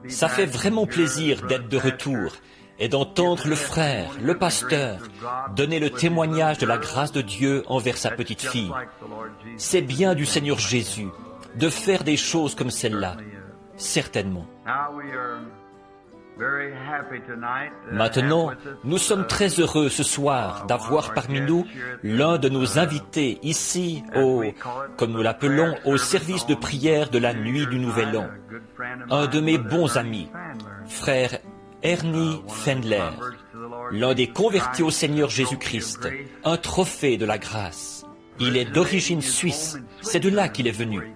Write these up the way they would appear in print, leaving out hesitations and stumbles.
Ça fait vraiment plaisir d'être de retour et d'entendre le frère, le pasteur, donner le témoignage de la grâce de Dieu envers sa petite fille. C'est bien du Seigneur Jésus de faire des choses comme celle-là, certainement. Maintenant, nous sommes très heureux ce soir d'avoir parmi nous l'un de nos invités ici, comme nous l'appelons, au service de prière de la nuit du Nouvel An. Un de mes bons amis, frère Ernie Fendler, l'un des convertis au Seigneur Jésus-Christ, un trophée de la grâce. Il est d'origine suisse, c'est de là qu'il est venu.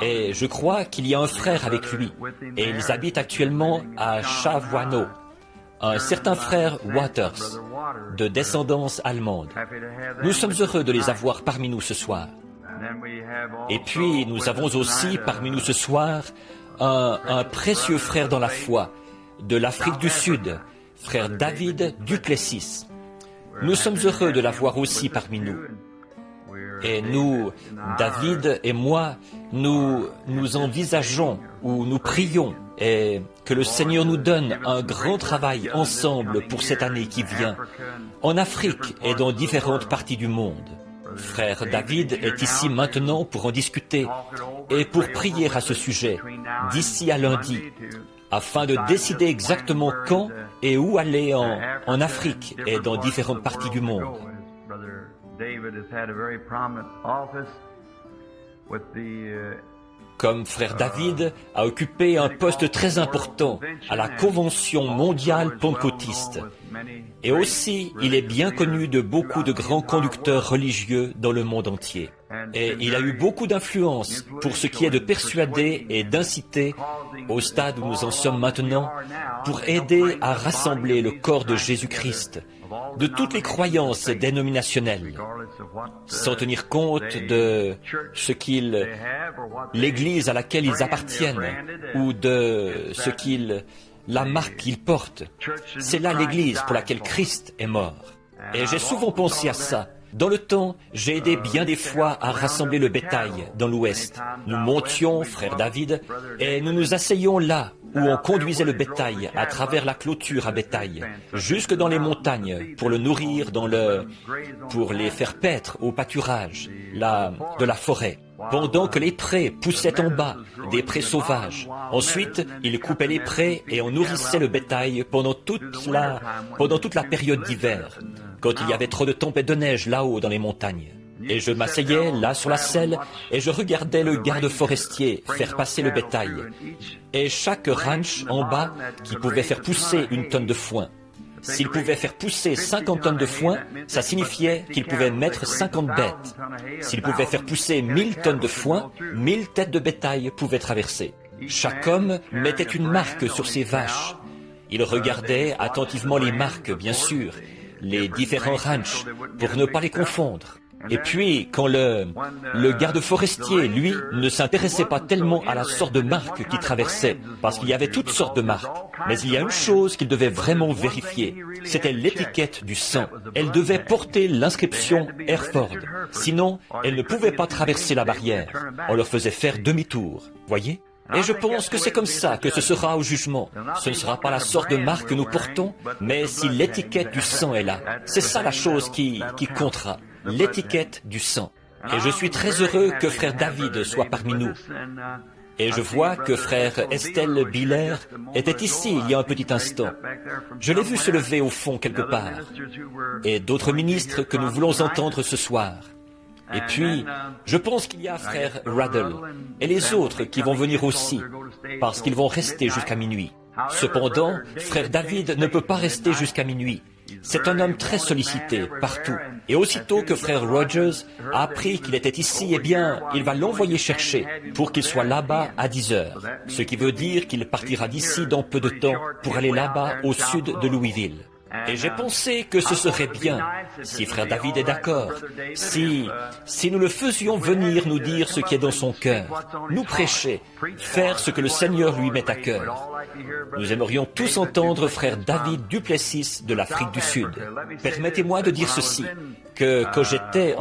Et je crois qu'il y a un frère avec lui, et ils habitent actuellement à Chavoineau, un certain frère Waters, de descendance allemande. Nous sommes heureux de les avoir parmi nous ce soir. Et puis, nous avons aussi parmi nous ce soir un précieux frère dans la foi, de l'Afrique du Sud, frère David Duplessis. Nous sommes heureux de l'avoir aussi parmi nous. Et nous, David et moi, nous envisageons ou nous prions et que le Seigneur nous donne un grand travail ensemble pour cette année qui vient, en Afrique et dans différentes parties du monde. Frère David est ici maintenant pour en discuter et pour prier à ce sujet, d'ici à lundi, afin de décider exactement quand et où aller en Afrique et dans différentes parties du monde. Comme frère David a occupé un poste très important à la Convention mondiale pentecôtiste. Et aussi, il est bien connu de beaucoup de grands conducteurs religieux dans le monde entier. Et il a eu beaucoup d'influence pour ce qui est de persuader et d'inciter, au stade où nous en sommes maintenant, pour aider à rassembler le corps de Jésus-Christ, de toutes les croyances dénominationnelles, sans tenir compte de ce l'Église à laquelle ils appartiennent, ou de la marque qu'ils portent. C'est là l'Église pour laquelle Christ est mort. Et j'ai souvent pensé à ça. Dans le temps, j'ai aidé bien des fois à rassembler le bétail dans l'Ouest. Nous montions, frère David, et nous nous asseyions là où on conduisait le bétail à travers la clôture à bétail, jusque dans les montagnes, pour le nourrir pour les faire paître au pâturage de la forêt. Pendant que les prés poussaient en bas, des prés sauvages. Ensuite, ils coupaient les prés et on nourrissait le bétail pendant toute la période d'hiver, quand il y avait trop de tempêtes de neige là-haut dans les montagnes. Et je m'asseyais là sur la selle et je regardais le garde forestier faire passer le bétail. Et chaque ranch en bas qui pouvait faire pousser une tonne de foin. S'il pouvait faire pousser 50 tonnes de foin, ça signifiait qu'il pouvait mettre 50 bêtes. S'il pouvait faire pousser 1000 tonnes de foin, 1000 têtes de bétail pouvaient traverser. Chaque homme mettait une marque sur ses vaches. Il regardait attentivement les marques, bien sûr, les différents ranchs, pour ne pas les confondre. Et puis, quand le garde forestier, lui, ne s'intéressait pas tellement à la sorte de marque qu'il traversait, parce qu'il y avait toutes sortes de marques. Mais il y a une chose qu'il devait vraiment vérifier, c'était l'étiquette du sang. Elle devait porter l'inscription Hereford, sinon elle ne pouvait pas traverser la barrière. On leur faisait faire demi-tour, voyez ? Et je pense que c'est comme ça que ce sera au jugement. Ce ne sera pas la sorte de marque que nous portons, mais si l'étiquette du sang est là. C'est ça la chose qui comptera, l'étiquette du sang. Et je suis très heureux que frère David soit parmi nous. Et je vois que frère Estelle Biller était ici il y a un petit instant. Je l'ai vu se lever au fond quelque part. Et d'autres ministres que nous voulons entendre ce soir. Et puis, je pense qu'il y a frère Ruddle et les autres qui vont venir aussi, parce qu'ils vont rester jusqu'à minuit. Cependant, frère David ne peut pas rester jusqu'à minuit. C'est un homme très sollicité partout. Et aussitôt que frère Rogers a appris qu'il était ici, eh bien, il va l'envoyer chercher pour qu'il soit là-bas à 10 heures. Ce qui veut dire qu'il partira d'ici dans peu de temps pour aller là-bas au sud de Louisville. Et j'ai pensé que ce serait bien, si frère David est d'accord, si nous le faisions venir nous dire ce qui est dans son cœur, nous prêcher, faire ce que le Seigneur lui met à cœur. Nous aimerions tous entendre frère David Duplessis de l'Afrique du Sud. Permettez-moi de dire ceci, que quand j'étais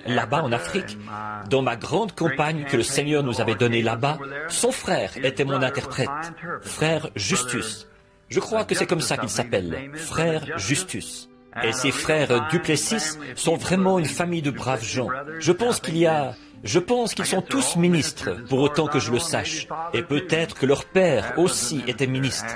là-bas en Afrique, dans ma grande campagne que le Seigneur nous avait donnée là-bas, son frère était mon interprète, frère Justus. Je crois que c'est comme ça qu'il s'appelle, frère Justus. Et ces frères Duplessis sont vraiment une famille de braves gens. Je pense qu'ils sont tous ministres, pour autant que je le sache. Et peut-être que leur père aussi était ministre.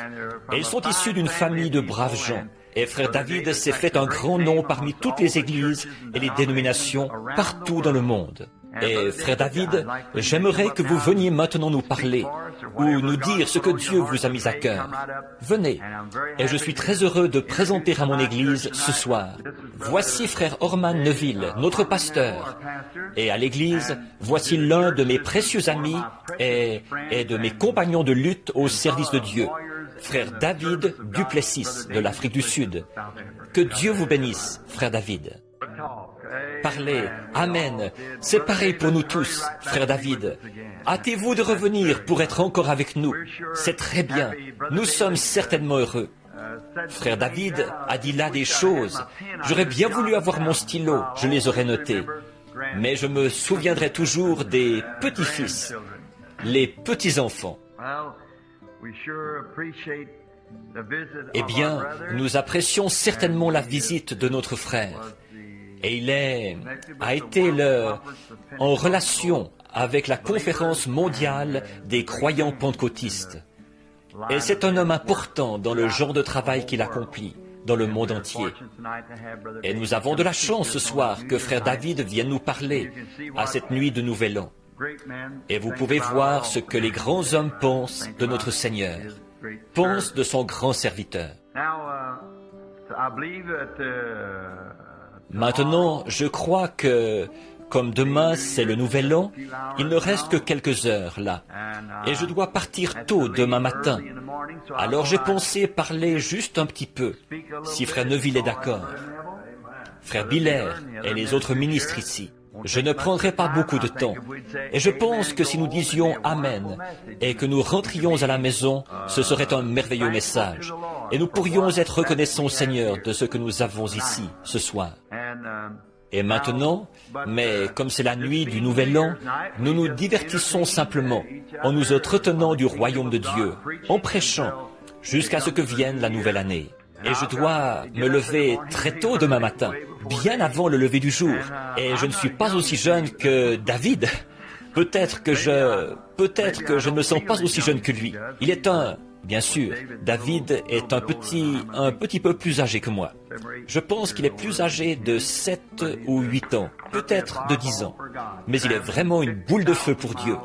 Et ils sont issus d'une famille de braves gens. Et frère David s'est fait un grand nom parmi toutes les églises et les dénominations partout dans le monde. Et frère David, j'aimerais que vous veniez maintenant nous parler ou nous dire ce que Dieu vous a mis à cœur. Venez. Et je suis très heureux de présenter à mon église ce soir. Voici frère Orman Neville, notre pasteur. Et à l'église, voici l'un de mes précieux amis et de mes compagnons de lutte au service de Dieu, frère David Duplessis de l'Afrique du Sud. Que Dieu vous bénisse, frère David. Parlez. Amen. C'est pareil pour nous tous, frère David. Hâtez-vous de revenir pour être encore avec nous. C'est très bien. Nous sommes certainement heureux. Frère David a dit là des choses. J'aurais bien voulu avoir mon stylo, je les aurais notés. Mais je me souviendrai toujours des petits-fils, les petits-enfants. Eh bien, nous apprécions certainement la visite de notre frère. Et il a été en relation avec la conférence mondiale des croyants pentecôtistes. Et c'est un homme important dans le genre de travail qu'il accomplit dans le monde entier. Et nous avons de la chance ce soir que frère David vienne nous parler à cette nuit de Nouvel An. Et vous pouvez voir ce que les grands hommes pensent de notre Seigneur, pensent de son grand serviteur. Maintenant, je crois que, comme demain c'est le Nouvel An, il ne reste que quelques heures là. Et je dois partir tôt demain matin. Alors j'ai pensé parler juste un petit peu, si frère Neville est d'accord. Frère Biller et les autres ministres ici. Je ne prendrai pas beaucoup de temps. Et je pense que si nous disions Amen et que nous rentrions à la maison, ce serait un merveilleux message. Et nous pourrions être reconnaissants au Seigneur de ce que nous avons ici, ce soir. Et maintenant, mais comme c'est la nuit du Nouvel An, nous nous divertissons simplement en nous entretenant du royaume de Dieu, en prêchant, jusqu'à ce que vienne la nouvelle année. Et je dois me lever très tôt demain matin, bien avant le lever du jour. Et je ne suis pas aussi jeune que David. Peut-être que je ne me sens pas aussi jeune que lui. Bien sûr, David est un petit peu plus âgé que moi. Je pense qu'il est plus âgé de 7 ou 8 ans, peut-être de 10 ans. Mais il est vraiment une boule de feu pour Dieu.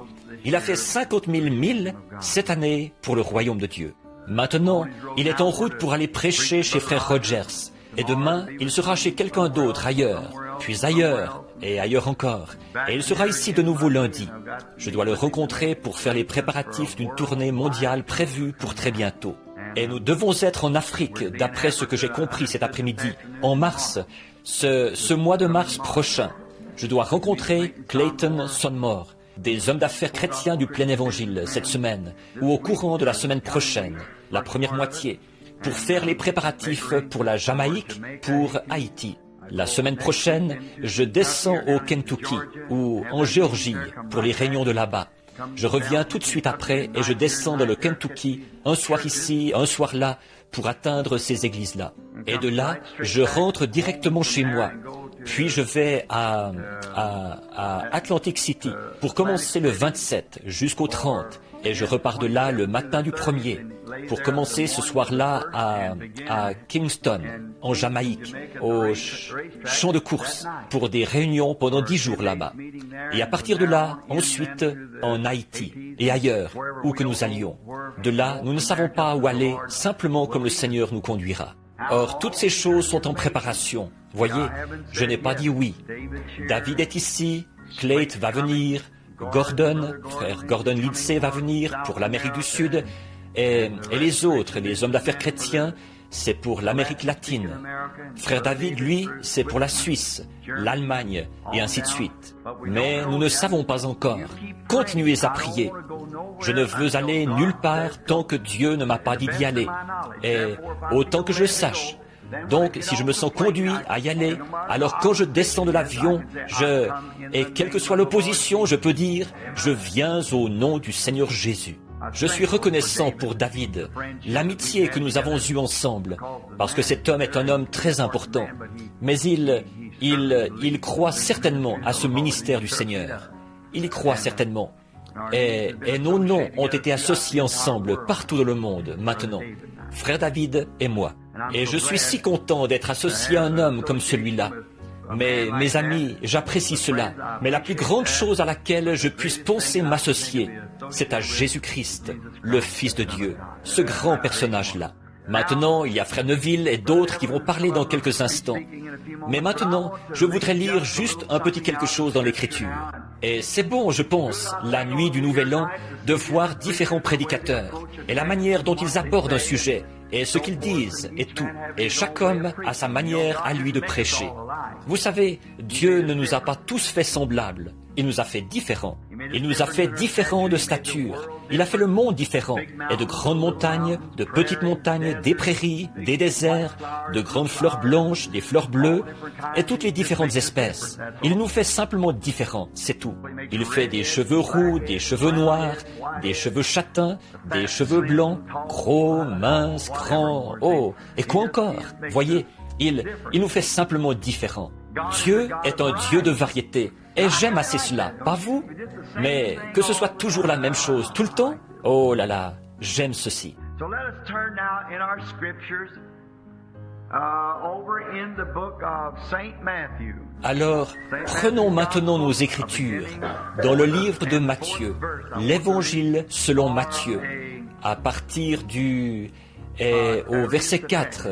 Il a fait 50 000 milles cette année pour le royaume de Dieu. Maintenant, il est en route pour aller prêcher chez frère Rogers. Et demain, il sera chez quelqu'un d'autre ailleurs, puis ailleurs, et ailleurs encore. Et il sera ici de nouveau lundi. Je dois le rencontrer pour faire les préparatifs d'une tournée mondiale prévue pour très bientôt. Et nous devons être en Afrique, d'après ce que j'ai compris cet après-midi, en mars, ce mois de mars prochain. Je dois rencontrer Clayton Sonmore, des hommes d'affaires chrétiens du plein évangile cette semaine, ou au courant de la semaine prochaine, la première moitié, pour faire les préparatifs pour la Jamaïque, pour Haïti. La semaine prochaine, je descends au Kentucky ou en Géorgie pour les réunions de là-bas. Je reviens tout de suite après et je descends dans le Kentucky, un soir ici, un soir là, pour atteindre ces églises-là. Et de là, je rentre directement chez moi. Puis je vais à Atlantic City pour commencer le 27 jusqu'au 30. Et je repars de là le matin du 1er pour commencer ce soir-là à Kingston, en Jamaïque, au champ de course, pour des réunions pendant 10 jours là-bas. Et à partir de là, ensuite, en Haïti et ailleurs, où que nous allions. De là, nous ne savons pas où aller, simplement comme le Seigneur nous conduira. Or, toutes ces choses sont en préparation. Voyez, je n'ai pas dit oui. David est ici, Clayton va venir, Gordon, frère Gordon Lindsay va venir pour l'Amérique du Sud, et les autres, les hommes d'affaires chrétiens, c'est pour l'Amérique latine. Frère David, lui, c'est pour la Suisse, l'Allemagne, et ainsi de suite. Mais nous ne savons pas encore. Continuez à prier. Je ne veux aller nulle part tant que Dieu ne m'a pas dit d'y aller, et autant que je sache. Donc, si je me sens conduit à y aller, alors quand je descends de l'avion, et quelle que soit l'opposition, je peux dire, je viens au nom du Seigneur Jésus. Je suis reconnaissant pour David, l'amitié que nous avons eue ensemble, parce que cet homme est un homme très important. Mais il croit certainement à ce ministère du Seigneur. Il y croit certainement. Et nos noms ont été associés ensemble partout dans le monde, maintenant. Frère David et moi. Et je suis si content d'être associé à un homme comme celui-là. Mais mes amis, j'apprécie cela. Mais la plus grande chose à laquelle je puisse penser m'associer, c'est à Jésus-Christ, le Fils de Dieu, ce grand personnage-là. Maintenant, il y a Frère Neville et d'autres qui vont parler dans quelques instants. Mais maintenant, je voudrais lire juste un petit quelque chose dans l'Écriture. Et c'est bon, je pense, la nuit du Nouvel An, de voir différents prédicateurs et la manière dont ils abordent un sujet et ce qu'ils disent et tout. Et chaque homme a sa manière à lui de prêcher. Vous savez, Dieu ne nous a pas tous fait semblables. Il nous a fait différents. Il nous a fait différents de stature. Il a fait le monde différent. Et de grandes montagnes, de petites montagnes, des prairies, des déserts, de grandes fleurs blanches, des fleurs bleues, et toutes les différentes espèces. Il nous fait simplement différents, c'est tout. Il fait des cheveux roux, des cheveux noirs, des cheveux châtains, des cheveux blancs, gros, minces, grands, oh, et quoi encore? Voyez, il nous fait simplement différents. Dieu est un Dieu de variété, et j'aime assez cela, pas vous? Mais que ce soit toujours la même chose, tout le temps? Oh là là, j'aime ceci. Alors, prenons maintenant nos Écritures dans le livre de Matthieu, l'Évangile selon Matthieu, à partir au verset 4.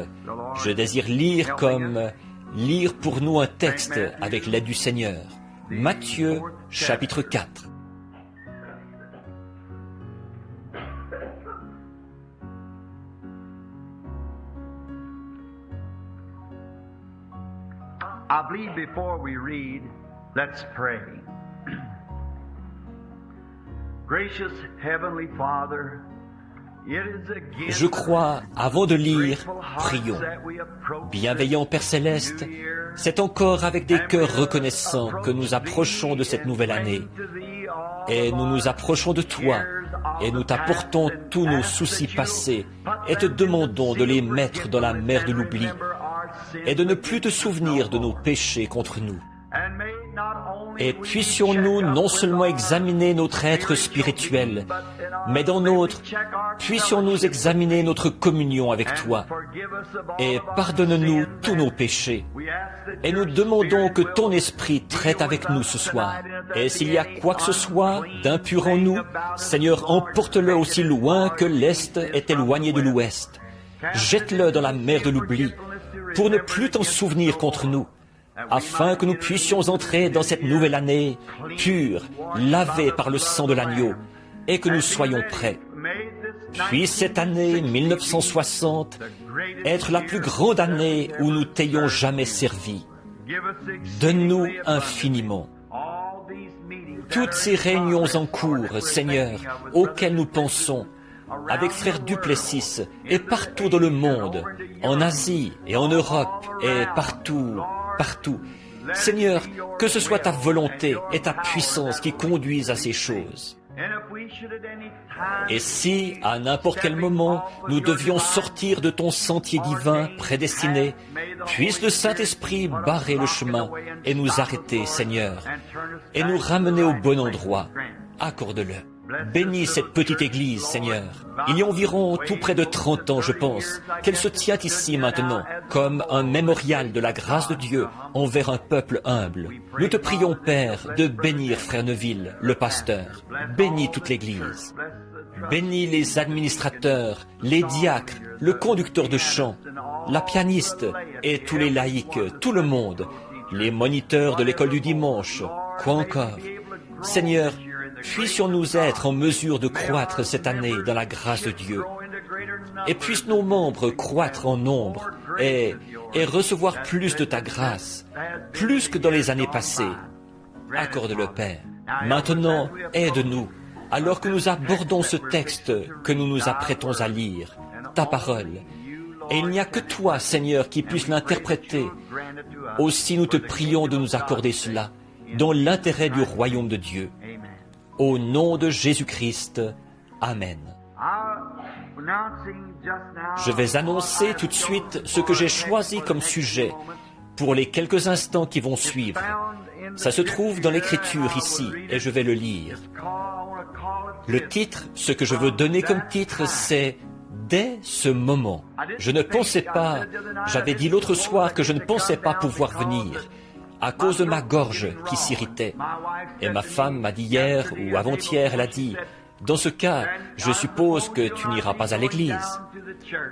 Je désire lire pour nous un texte avec l'aide du Seigneur. Matthieu, chapitre 4. I believe before we read, let's pray. Gracious Heavenly Father, je crois, avant de lire, prions. Bienveillant Père Céleste, c'est encore avec des cœurs reconnaissants que nous approchons de cette nouvelle année. Et nous nous approchons de toi, et nous t'apportons tous nos soucis passés, et te demandons de les mettre dans la mer de l'oubli, et de ne plus te souvenir de nos péchés contre nous. Et puissions-nous non seulement examiner notre être spirituel, mais dans puissions-nous examiner notre communion avec toi, et pardonne-nous tous nos péchés. Et nous demandons que ton esprit traite avec nous ce soir. Et s'il y a quoi que ce soit d'impur en nous, Seigneur, emporte-le aussi loin que l'Est est éloigné de l'Ouest. Jette-le dans la mer de l'oubli, pour ne plus t'en souvenir contre nous, afin que nous puissions entrer dans cette nouvelle année pure, lavée par le sang de l'agneau, et que nous soyons prêts. Puis cette année 1960 être la plus grande année où nous t'ayons jamais servi. Donne-nous infiniment. Toutes ces réunions en cours, Seigneur, auxquelles nous pensons, avec Frère Duplessis et partout dans le monde, en Asie et en Europe et partout. Seigneur, que ce soit ta volonté et ta puissance qui conduisent à ces choses. Et si, à n'importe quel moment, nous devions sortir de ton sentier divin prédestiné, puisse le Saint-Esprit barrer le chemin et nous arrêter, Seigneur, et nous ramener au bon endroit. Accorde-le. Bénis cette petite église, Seigneur. Il y a environ tout près de 30 ans, je pense, qu'elle se tient ici maintenant, comme un mémorial de la grâce de Dieu envers un peuple humble. Nous te prions, Père, de bénir Frère Neville, le pasteur. Bénis toute l'église. Bénis les administrateurs, les diacres, le conducteur de chant, la pianiste et tous les laïcs, tout le monde, les moniteurs de l'école du dimanche, quoi encore. Seigneur, puissions-nous être en mesure de croître cette année dans la grâce de Dieu. et puissent nos membres croître en nombre et recevoir plus de ta grâce, plus que dans les années passées. Accorde-le, Père. Maintenant, aide-nous, alors que nous abordons ce texte que nous nous apprêtons à lire, ta parole. Et il n'y a que toi, Seigneur, qui puisse l'interpréter. Aussi nous te prions de nous accorder cela, dans l'intérêt du royaume de Dieu. Au nom de Jésus-Christ, Amen. Je vais annoncer tout de suite ce que j'ai choisi comme sujet pour les quelques instants qui vont suivre. Ça se trouve dans l'Écriture ici, et je vais le lire. Le titre, ce que je veux donner comme titre, c'est « Dès ce moment ». Je ne pensais pas, j'avais dit l'autre soir que je ne pensais pas pouvoir venir, à cause de ma gorge qui s'irritait. Et ma femme m'a dit hier ou avant-hier, elle a dit, « Dans ce cas, je suppose que tu n'iras pas à l'église. »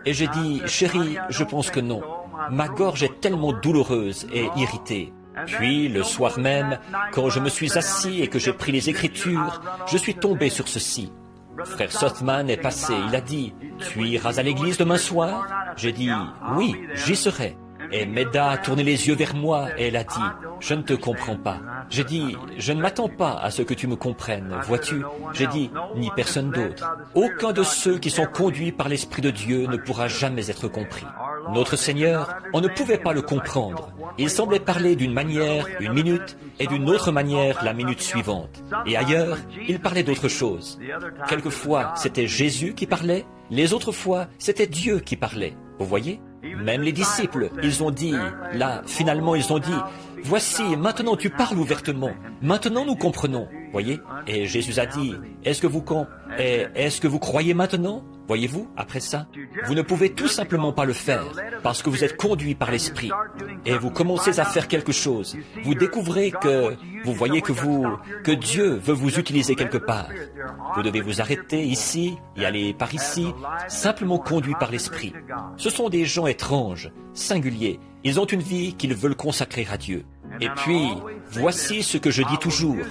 Et j'ai dit, « Chérie, je pense que non. Ma gorge est tellement douloureuse et irritée. » Puis, le soir même, quand je me suis assis et que j'ai pris les Écritures, je suis tombé sur ceci. Frère Sothman est passé, il a dit, « Tu iras à l'église demain soir ?» J'ai dit, « Oui, j'y serai. » Et Meda a tourné les yeux vers moi et elle a dit, « Je ne te comprends pas. » J'ai dit, « Je ne m'attends pas à ce que tu me comprennes, vois-tu ?» J'ai dit, « Ni personne d'autre. Aucun de ceux qui sont conduits par l'Esprit de Dieu ne pourra jamais être compris. Notre Seigneur, on ne pouvait pas le comprendre. Il semblait parler d'une manière, une minute, et d'une autre manière, la minute suivante. Et ailleurs, il parlait d'autre chose. Quelquefois, c'était Jésus qui parlait, les autres fois, c'était Dieu qui parlait. Vous voyez ? Même les disciples, ils ont dit, là, finalement, ils ont dit, « Voici, maintenant tu parles ouvertement, maintenant nous comprenons. » Voyez ? Et Jésus a dit, « Est-ce que vous croyez maintenant ?» Voyez-vous, après ça, vous ne pouvez tout simplement pas le faire, parce que vous êtes conduit par l'Esprit, et vous commencez à faire quelque chose. Vous découvrez que, vous voyez que Dieu veut vous utiliser quelque part. Vous devez vous arrêter ici, et aller par ici, simplement conduit par l'Esprit. Ce sont des gens étranges, singuliers. Ils ont une vie qu'ils veulent consacrer à Dieu. Et puis, voici ce que je dis toujours.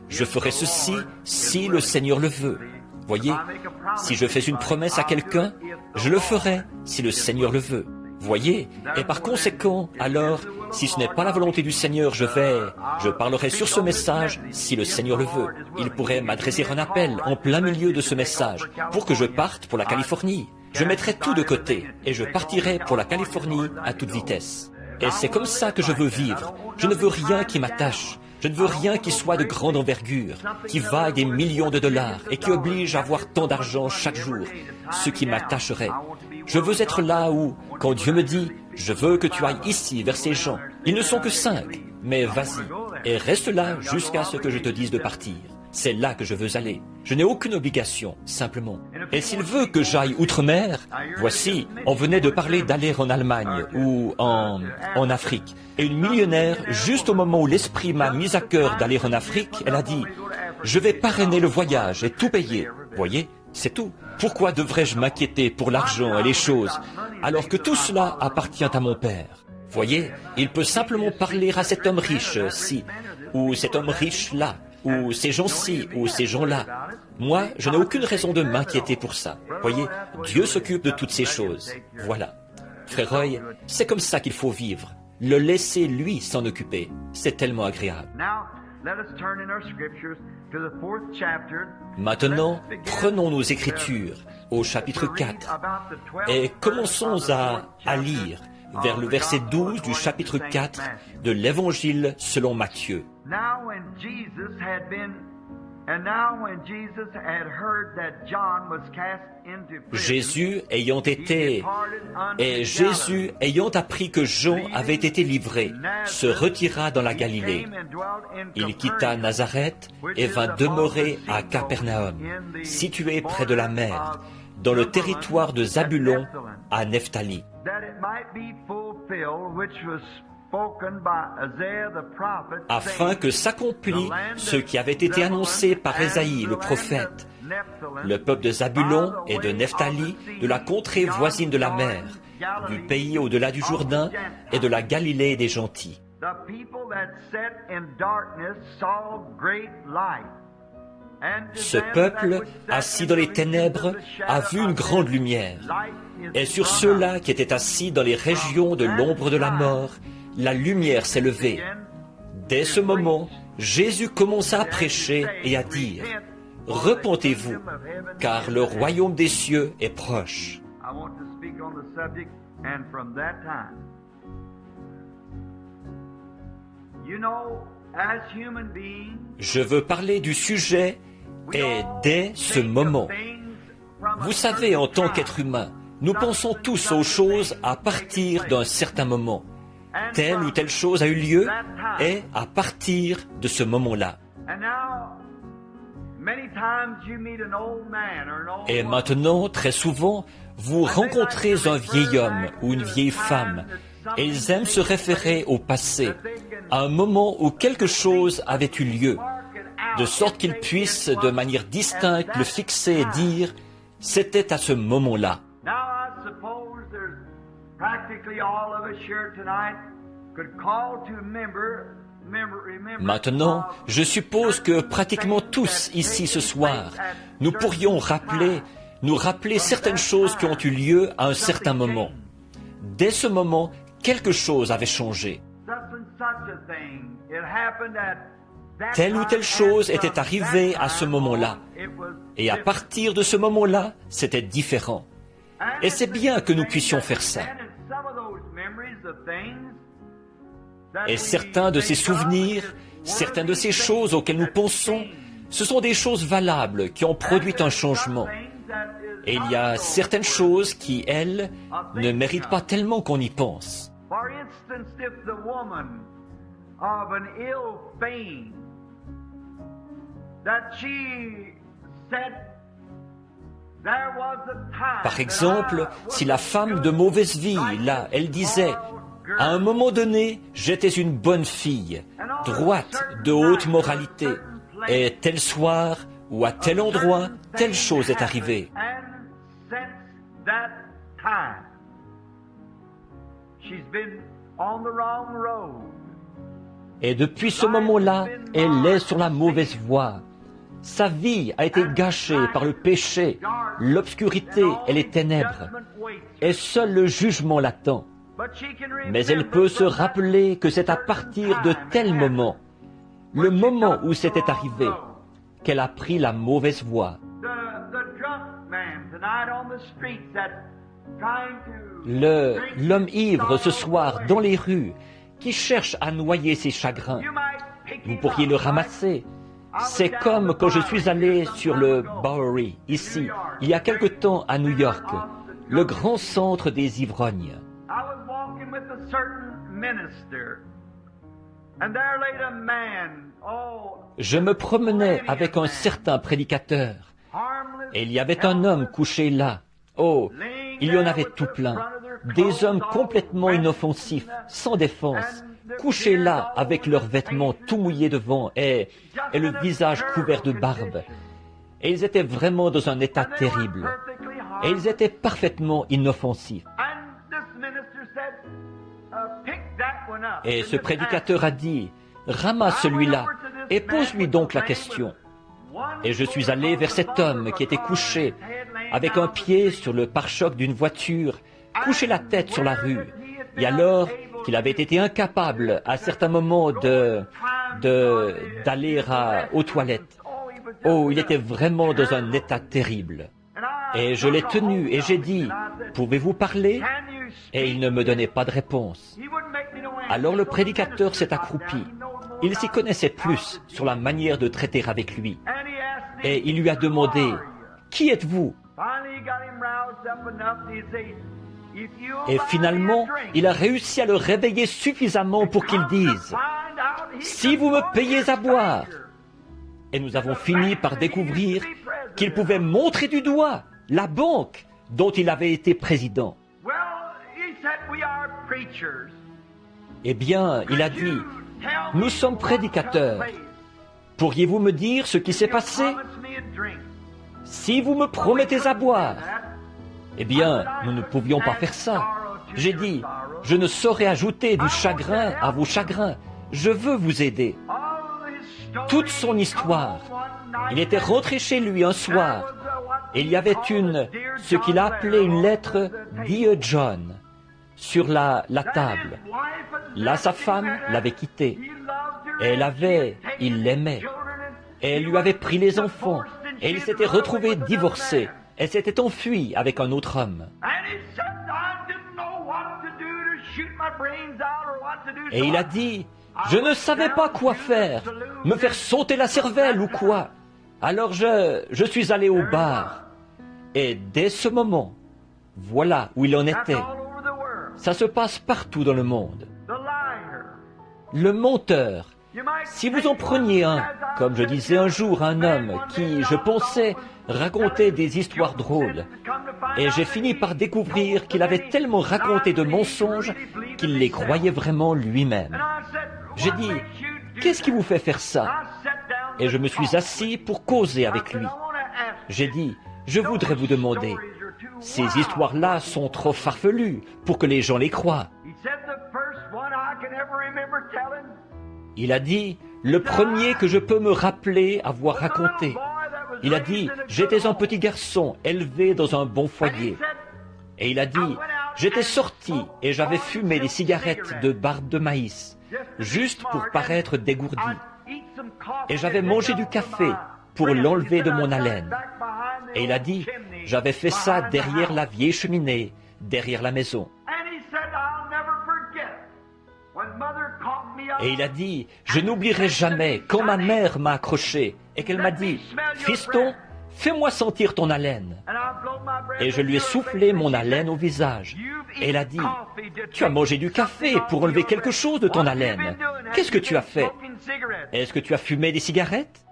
Je ferai ceci si le Seigneur le veut. Voyez, si je fais une promesse à quelqu'un, je le ferai si le Seigneur le veut. Voyez, et par conséquent, alors, si ce n'est pas la volonté du Seigneur, je parlerai sur ce message si le Seigneur le veut. Il pourrait m'adresser un appel en plein milieu de ce message pour que je parte pour la Californie. Je mettrai tout de côté et je partirai pour la Californie à toute vitesse. Et c'est comme ça que je veux vivre. Je ne veux rien qui m'attache. Je ne veux rien qui soit de grande envergure, qui vaille des millions de dollars et qui oblige à avoir tant d'argent chaque jour, ce qui m'attacherait. Je veux être là où, quand Dieu me dit, je veux que tu ailles ici vers ces gens, ils ne sont que 5, mais vas-y, et reste là jusqu'à ce que je te dise de partir. C'est là que je veux aller. Je n'ai aucune obligation, simplement. Et s'il veut que j'aille outre-mer, voici, on venait de parler d'aller en Allemagne ou en Afrique. Et une millionnaire, juste au moment où l'Esprit m'a mis à cœur d'aller en Afrique, elle a dit, « Je vais parrainer le voyage et tout payer. » Voyez, c'est tout. Pourquoi devrais-je m'inquiéter pour l'argent et les choses, alors que tout cela appartient à mon Père? Voyez, il peut simplement parler à cet homme riche-ci, ou cet homme riche-là, ou ces gens-ci, ou ces gens-là. Moi, je n'ai aucune raison de m'inquiéter pour ça. Voyez, Dieu s'occupe de toutes ces choses. Voilà. Frère Roy, c'est comme ça qu'il faut vivre. Le laisser, lui, s'en occuper. C'est tellement agréable. Maintenant, prenons nos Écritures au chapitre 4 et commençons à lire vers le verset 12 du chapitre 4 de l'Évangile selon Matthieu. Jésus ayant appris que Jean avait été livré, se retira dans la Galilée. Il quitta Nazareth et vint demeurer à Capernaum, situé près de la mer, dans le territoire de Zabulon à Nephtali, afin que s'accomplît ce qui avait été annoncé par Ésaïe le prophète. Le peuple de Zabulon et de Nephtali, de la contrée voisine de la mer, du pays au-delà du Jourdain et de la Galilée des gentils. Ce peuple, assis dans les ténèbres, a vu une grande lumière. Et sur ceux-là qui étaient assis dans les régions de l'ombre de la mort, la lumière s'est levée. Dès ce moment, Jésus commença à prêcher et à dire, « Repentez-vous, car le royaume des cieux est proche. » Je veux parler du sujet et dès ce moment. Vous savez, en tant qu'être humain, nous pensons tous aux choses à partir d'un certain moment. Telle ou telle chose a eu lieu et à partir de ce moment-là. Et maintenant, très souvent, vous rencontrez un vieil homme ou une vieille femme et ils aiment se référer au passé, à un moment où quelque chose avait eu lieu, de sorte qu'ils puissent de manière distincte le fixer et dire « c'était à ce moment-là ». Maintenant, je suppose que pratiquement tous ici ce soir, nous pourrions nous rappeler certaines choses qui ont eu lieu à un certain moment. Dès ce moment, quelque chose avait changé. Telle ou telle chose était arrivée à ce moment-là. Et à partir de ce moment-là, c'était différent. Et c'est bien que nous puissions faire ça. Et certains de ces souvenirs, certaines de ces choses auxquelles nous pensons, ce sont des choses valables qui ont produit un changement. Et il y a certaines choses qui, elles, ne méritent pas tellement qu'on y pense. Par exemple, si la femme de mauvaise vie, là, elle disait « À un moment donné, j'étais une bonne fille, droite, de haute moralité, et tel soir ou à tel endroit, telle chose est arrivée. » Et depuis ce moment-là, elle est sur la mauvaise voie. Sa vie a été gâchée par le péché, l'obscurité et les ténèbres. Et seul le jugement l'attend. Mais elle peut se rappeler que c'est à partir de tel moment, le moment où c'était arrivé, qu'elle a pris la mauvaise voie. L'homme ivre ce soir dans les rues, qui cherche à noyer ses chagrins, vous pourriez le ramasser. C'est comme quand je suis allé sur le Bowery, ici, il y a quelque temps à New York, le grand centre des ivrognes. Je me promenais avec un certain prédicateur, et il y avait un homme couché là. Oh, il y en avait tout plein. Des hommes complètement inoffensifs, sans défense, couchés là avec leurs vêtements tout mouillés devant et le visage couvert de barbe. Et ils étaient vraiment dans un état terrible. Et ils étaient parfaitement inoffensifs. Et ce prédicateur a dit, « Ramasse celui-là et pose-lui donc la question. » Et je suis allé vers cet homme qui était couché, avec un pied sur le pare-choc d'une voiture, couché la tête sur la rue. Et alors qu'il avait été incapable à certains moments d'aller aux toilettes. Oh, il était vraiment dans un état terrible. Et je l'ai tenu et j'ai dit, « Pouvez-vous parler ?» Et il ne me donnait pas de réponse. Alors le prédicateur s'est accroupi. Il s'y connaissait plus sur la manière de traiter avec lui. Et il lui a demandé, « Qui êtes-vous » Et finalement, il a réussi à le réveiller suffisamment pour qu'il dise, « Si vous me payez à boire !» Et nous avons fini par découvrir qu'il pouvait montrer du doigt la banque dont il avait été président. Eh bien, il a dit, « Nous sommes prédicateurs. Pourriez-vous me dire ce qui s'est passé ? Si vous me promettez à boire. » Eh bien, nous ne pouvions pas faire ça. J'ai dit, « Je ne saurais ajouter du chagrin à vos chagrins. Je veux vous aider. » Toute son histoire, Il était rentré chez lui un soir et il y avait ce qu'il a appelé une lettre DIEU John sur la table. Là, sa femme l'avait quitté. Et il l'aimait. Et elle lui avait pris les enfants. Et il s'était retrouvé divorcé. Elle s'était enfuie avec un autre homme. Et il a dit, je ne savais pas quoi faire, me faire sauter la cervelle ou quoi. Alors je suis allé au bar. Et dès ce moment, voilà où il en était. Ça se passe partout dans le monde. Le menteur. Si vous en preniez un, comme je disais un jour à un homme qui, je pensais, racontait des histoires drôles, et j'ai fini par découvrir qu'il avait tellement raconté de mensonges qu'il les croyait vraiment lui-même. J'ai dit, qu'est-ce qui vous fait faire ça? Et je me suis assis pour causer avec lui. J'ai dit, je voudrais vous demander, ces histoires-là sont trop farfelues pour que les gens les croient. Il a dit, le premier que je peux me rappeler avoir raconté. Il a dit, j'étais un petit garçon élevé dans un bon foyer. Et il a dit, j'étais sorti et j'avais fumé des cigarettes de barbe de maïs, juste pour paraître dégourdi. Et j'avais mangé du café pour l'enlever de mon haleine. Et il a dit, j'avais fait ça derrière la vieille cheminée, derrière la maison. Et il a dit, je n'oublierai jamais quand ma mère m'a accroché et qu'elle m'a dit, fiston, fais-moi sentir ton haleine. Et je lui ai soufflé mon haleine au visage. Et elle a dit, tu as mangé du café pour enlever quelque chose de ton haleine. Qu'est-ce que tu as fait? Est-ce que tu as fumé des cigarettes?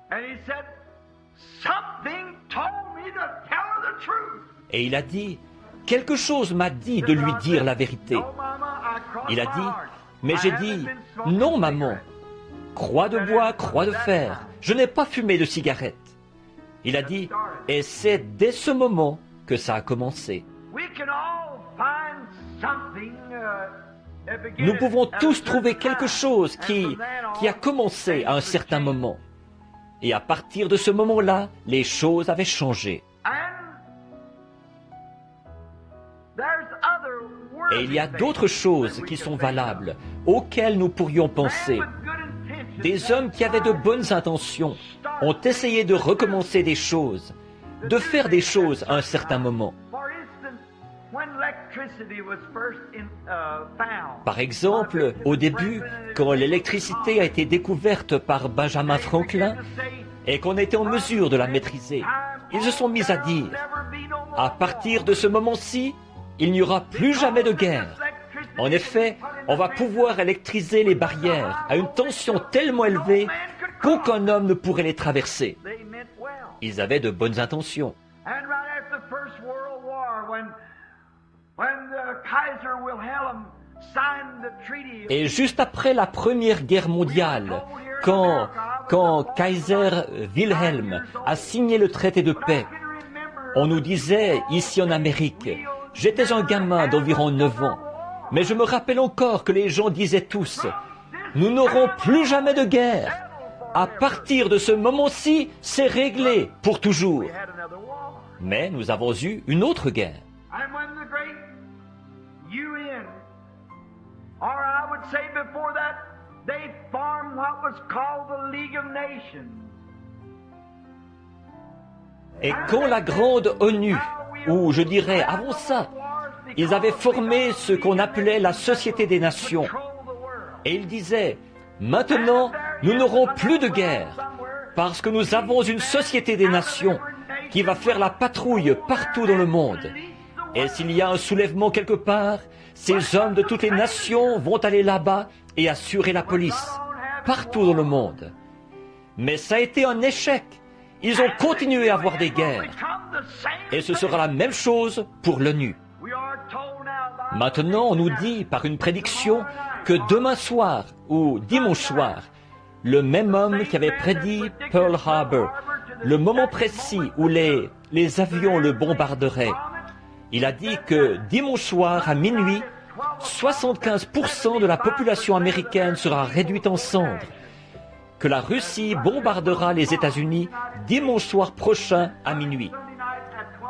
Et il a dit, quelque chose m'a dit de lui dire la vérité. Il a dit, mais j'ai dit, non maman, croix de bois, croix de fer, je n'ai pas fumé de cigarette. Il a dit, et c'est dès ce moment que ça a commencé. Nous pouvons tous trouver quelque chose qui a commencé à un certain moment. Et à partir de ce moment-là, les choses avaient changé. Et il y a d'autres choses qui sont valables, auxquelles nous pourrions penser. Des hommes qui avaient de bonnes intentions ont essayé de recommencer des choses, de faire des choses à un certain moment. Par exemple, au début, quand l'électricité a été découverte par Benjamin Franklin et qu'on était en mesure de la maîtriser, ils se sont mis à dire, à partir de ce moment-ci, il n'y aura plus jamais de guerre. En effet, on va pouvoir électriser les barrières à une tension tellement élevée qu'aucun homme ne pourrait les traverser. Ils avaient de bonnes intentions. Et juste après la Première Guerre mondiale, quand Kaiser Wilhelm a signé le traité de paix, on nous disait ici en Amérique, j'étais un gamin d'environ 9 ans, mais je me rappelle encore que les gens disaient tous, nous n'aurons plus jamais de guerre. À partir de ce moment-ci, c'est réglé pour toujours. Mais nous avons eu une autre guerre. Et quand la grande ONU, ou je dirais avant ça, ils avaient formé ce qu'on appelait la Société des Nations. Et ils disaient, maintenant, nous n'aurons plus de guerre, parce que nous avons une Société des Nations qui va faire la patrouille partout dans le monde. Et s'il y a un soulèvement quelque part, ces hommes de toutes les nations vont aller là-bas et assurer la police, partout dans le monde. Mais ça a été un échec. Ils ont continué à avoir des guerres. Et ce sera la même chose pour l'ONU. Maintenant, on nous dit par une prédiction que demain soir ou dimanche soir, le même homme qui avait prédit Pearl Harbor, le moment précis où les avions le bombarderaient, il a dit que dimanche soir à minuit, 75% de la population américaine sera réduite en cendres. que la Russie bombardera les États-Unis dimanche soir prochain à minuit.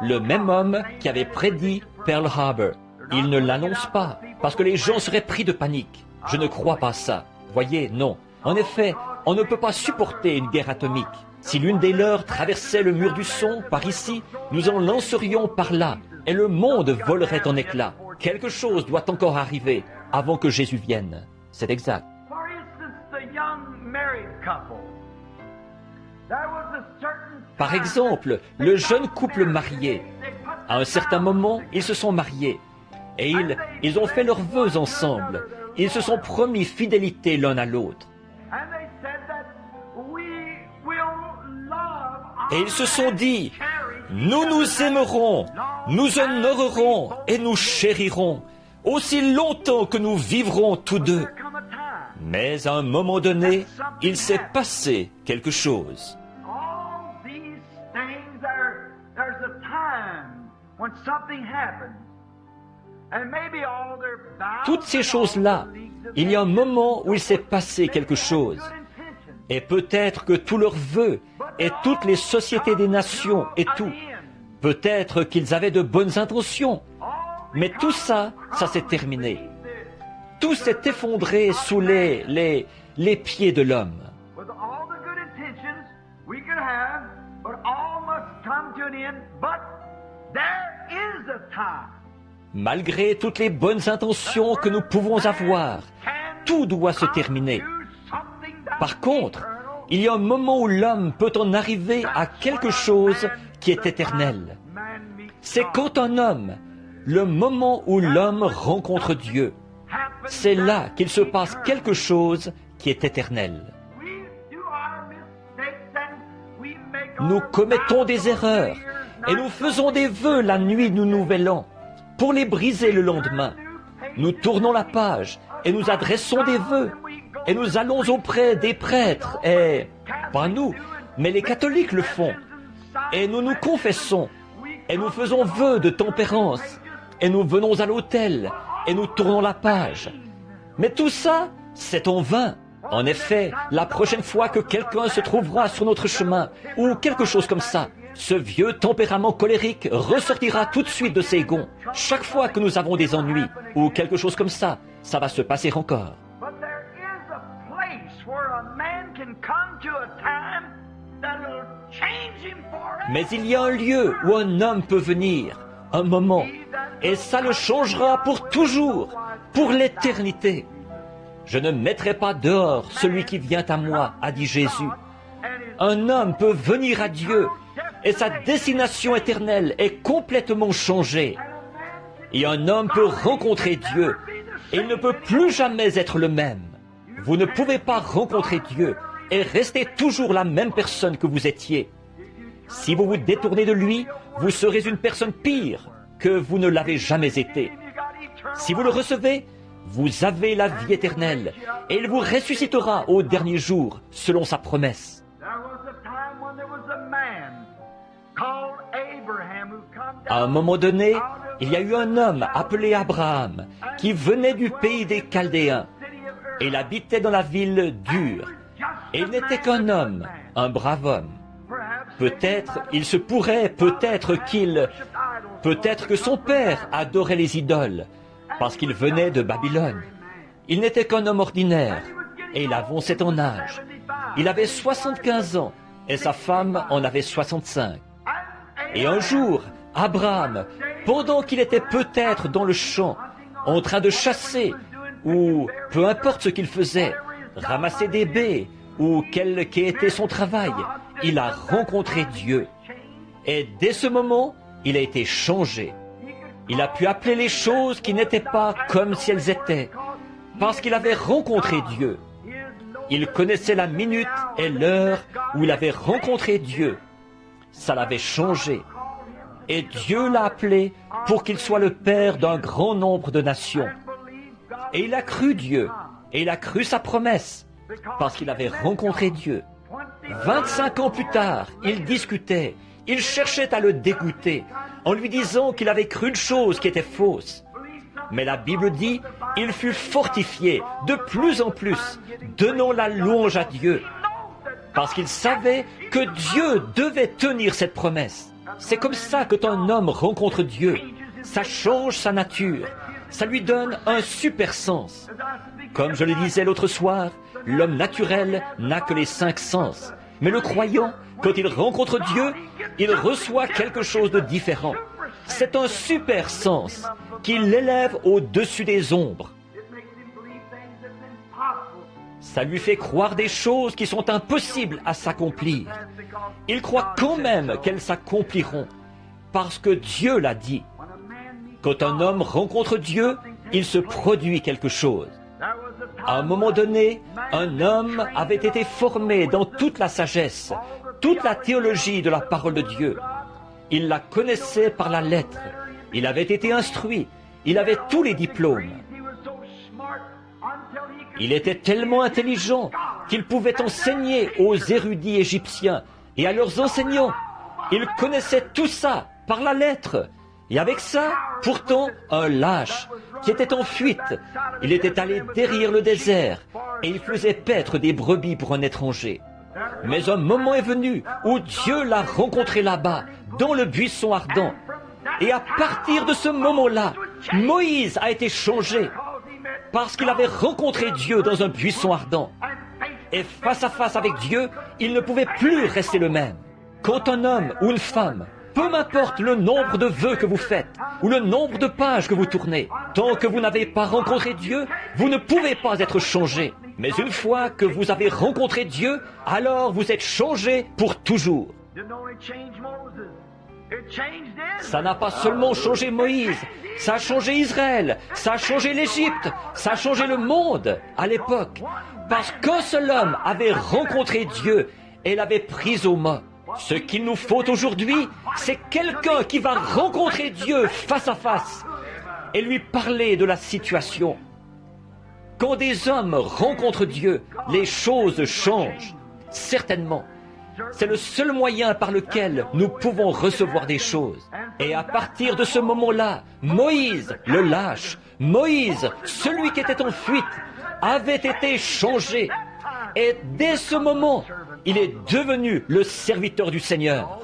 Le même homme qui avait prédit Pearl Harbor. Il ne l'annonce pas, parce que les gens seraient pris de panique. Je ne crois pas ça. Voyez, non. En effet, on ne peut pas supporter une guerre atomique. Si l'une des leurs traversait le mur du son, par ici, nous en lancerions par là, et le monde volerait en éclats. Quelque chose doit encore arriver avant que Jésus vienne. C'est exact. Par exemple, le jeune couple marié. À un certain moment, ils se sont mariés. Et ils ont fait leurs vœux ensemble. Ils se sont promis fidélité l'un à l'autre. Et ils se sont dit, nous nous aimerons, nous honorerons et nous chérirons, aussi longtemps que nous vivrons tous deux. Mais à un moment donné, il s'est passé quelque chose. Toutes ces choses-là, il y a un moment où il s'est passé quelque chose. Et peut-être que tous leurs vœux et toutes les sociétés des nations et tout, peut-être qu'ils avaient de bonnes intentions, mais tout ça, ça s'est terminé. Tout s'est effondré sous les pieds de l'homme. Malgré toutes les bonnes intentions que nous pouvons avoir, tout doit se terminer. Par contre, il y a un moment où l'homme peut en arriver à quelque chose qui est éternel. C'est quand un homme, le moment où l'homme rencontre Dieu, c'est là qu'il se passe quelque chose qui est éternel. Nous commettons des erreurs et nous faisons des vœux la nuit du Nouvel An pour les briser le lendemain. Nous tournons la page et nous adressons des vœux et nous allons auprès des prêtres et, pas nous, mais les catholiques le font. Et nous nous confessons et nous faisons vœu de tempérance et nous venons à l'autel et nous tournons la page. Mais tout ça, c'est en vain. En effet, la prochaine fois que quelqu'un se trouvera sur notre chemin, ou quelque chose comme ça, ce vieux tempérament colérique ressortira tout de suite de ses gonds. Chaque fois que nous avons des ennuis, ou quelque chose comme ça va se passer encore. Mais il y a un lieu où un homme peut venir, un moment, et ça le changera pour toujours, pour l'éternité. Je ne mettrai pas dehors celui qui vient à moi, a dit Jésus. Un homme peut venir à Dieu et sa destination éternelle est complètement changée. Et un homme peut rencontrer Dieu et il ne peut plus jamais être le même. Vous ne pouvez pas rencontrer Dieu et rester toujours la même personne que vous étiez. Si vous vous détournez de lui, vous serez une personne pire que vous ne l'avez jamais été. Si vous le recevez, vous avez la vie éternelle et il vous ressuscitera au dernier jour selon sa promesse. À un moment donné, il y a eu un homme appelé Abraham qui venait du pays des Chaldéens et il habitait dans la ville d'Ur. Et il n'était qu'un homme, un brave homme. Peut-être il se pourrait, peut-être que son père adorait les idoles, parce qu'il venait de Babylone. Il n'était qu'un homme ordinaire, et il avançait en âge. Il avait 75 ans, et sa femme en avait 65. Et un jour, Abraham, pendant qu'il était peut-être dans le champ, en train de chasser, ou peu importe ce qu'il faisait, ramasser des baies, ou quel qu'était son travail, il a rencontré Dieu. Et dès ce moment, il a été changé. Il a pu appeler les choses qui n'étaient pas comme si elles étaient, parce qu'il avait rencontré Dieu. Il connaissait la minute et l'heure où il avait rencontré Dieu. Ça l'avait changé. Et Dieu l'a appelé pour qu'il soit le père d'un grand nombre de nations. Et il a cru Dieu, et il a cru sa promesse, parce qu'il avait rencontré Dieu. 25 ans plus tard, il discutait, il cherchait à le dégoûter, en lui disant qu'il avait cru une chose qui était fausse. Mais la Bible dit, il fut fortifié de plus en plus, donnant la louange à Dieu. parce qu'il savait que Dieu devait tenir cette promesse. C'est comme ça que quand un homme rencontre Dieu, ça change sa nature, ça lui donne un super sens. Comme je le disais l'autre soir, l'homme naturel n'a que les 5 sens. Mais le croyant, quand il rencontre Dieu, il reçoit quelque chose de différent. C'est un super sens qui l'élève au-dessus des ombres. Ça lui fait croire des choses qui sont impossibles à s'accomplir. Il croit quand même qu'elles s'accompliront, parce que Dieu l'a dit. Quand un homme rencontre Dieu, il se produit quelque chose. À un moment donné, un homme avait été formé dans toute la sagesse, toute la théologie de la parole de Dieu. Il la connaissait par la lettre. Il avait été instruit. Il avait tous les diplômes. Il était tellement intelligent qu'il pouvait enseigner aux érudits égyptiens et à leurs enseignants. Il connaissait tout ça par la lettre. Et avec ça, pourtant, un lâche qui était en fuite. Il était allé derrière le désert et il faisait paître des brebis pour un étranger. Mais un moment est venu où Dieu l'a rencontré là-bas, dans le buisson ardent. Et à partir de ce moment-là, Moïse a été changé parce qu'il avait rencontré Dieu dans un buisson ardent. Et face à face avec Dieu, il ne pouvait plus rester le même. Quand un homme ou une femme, peu m'importe le nombre de vœux que vous faites ou le nombre de pages que vous tournez, tant que vous n'avez pas rencontré Dieu, vous ne pouvez pas être changé. Mais une fois que vous avez rencontré Dieu, alors vous êtes changé pour toujours. Ça n'a pas seulement changé Moïse, ça a changé Israël, ça a changé l'Égypte, ça a changé le monde à l'époque. Parce qu'un seul homme avait rencontré Dieu et l'avait pris au mot. Ce qu'il nous faut aujourd'hui, c'est quelqu'un qui va rencontrer Dieu face à face et lui parler de la situation. Quand des hommes rencontrent Dieu, les choses changent, certainement. C'est le seul moyen par lequel nous pouvons recevoir des choses. Et à partir de ce moment-là, Moïse, le lâche, Moïse, celui qui était en fuite, avait été changé. Et dès ce moment, il est devenu le serviteur du Seigneur.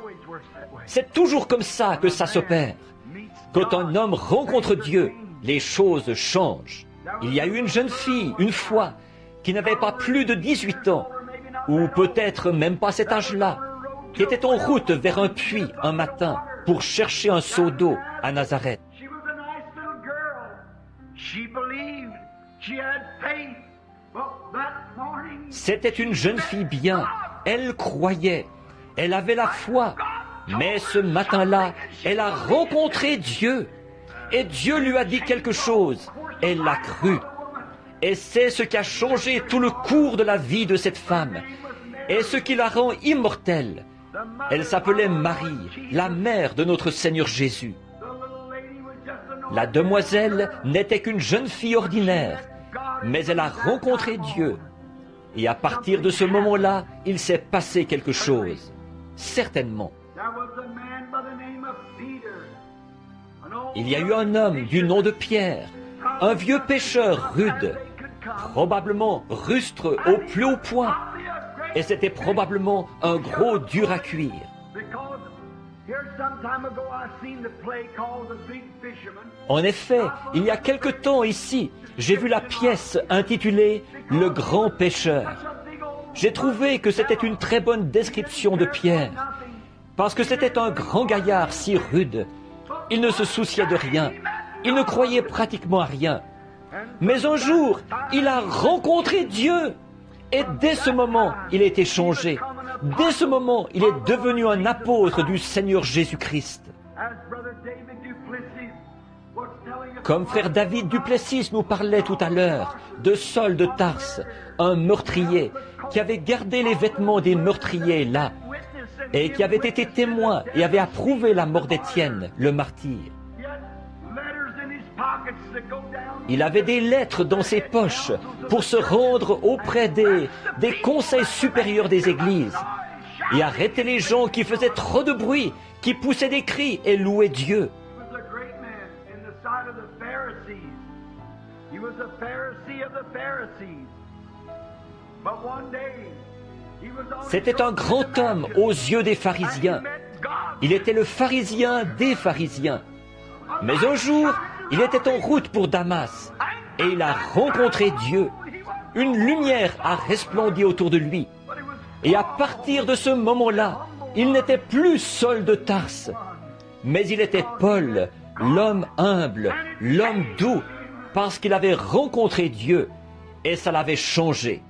C'est toujours comme ça que ça s'opère. Quand un homme rencontre Dieu, les choses changent. Il y a eu une jeune fille, une fois, qui n'avait pas plus de 18 ans, ou peut-être même pas cet âge-là, qui était en route vers un puits un matin pour chercher un seau d'eau à Nazareth. C'était une jeune fille bien, elle croyait, elle avait la foi, mais ce matin-là, elle a rencontré Dieu, et Dieu lui a dit quelque chose, elle l'a cru. Et c'est ce qui a changé tout le cours de la vie de cette femme, et ce qui la rend immortelle. Elle s'appelait Marie, la mère de notre Seigneur Jésus. La demoiselle n'était qu'une jeune fille ordinaire, mais elle a rencontré Dieu. Et à partir de ce moment-là, il s'est passé quelque chose. Certainement. Il y a eu un homme du nom de Pierre, un vieux pêcheur rude, probablement rustre au plus haut point, et c'était probablement un gros dur à cuire. En effet, il y a quelque temps ici, j'ai vu la pièce intitulée « Le grand pêcheur ». J'ai trouvé que c'était une très bonne description de Pierre, parce que c'était un grand gaillard si rude. Il ne se souciait de rien, il ne croyait pratiquement à rien. Mais un jour, il a rencontré Dieu, et dès ce moment, il a été changé. Dès ce moment, il est devenu un apôtre du Seigneur Jésus-Christ. Comme frère David Duplessis nous parlait tout à l'heure de Saul de Tarse, un meurtrier qui avait gardé les vêtements des meurtriers là, et qui avait été témoin et avait approuvé la mort d'Étienne, le martyr. Il avait des lettres dans ses poches pour se rendre auprès des conseils supérieurs des églises et arrêter les gens qui faisaient trop de bruit, qui poussaient des cris et louaient Dieu. C'était un grand homme aux yeux des pharisiens. Il était le pharisien des pharisiens. Mais un jour, il était en route pour Damas et il a rencontré Dieu. Une lumière a resplendi autour de lui. Et à partir de ce moment-là, il n'était plus Saul de Tarse, mais il était Paul, l'homme humble, l'homme doux, parce qu'il avait rencontré Dieu et ça l'avait changé.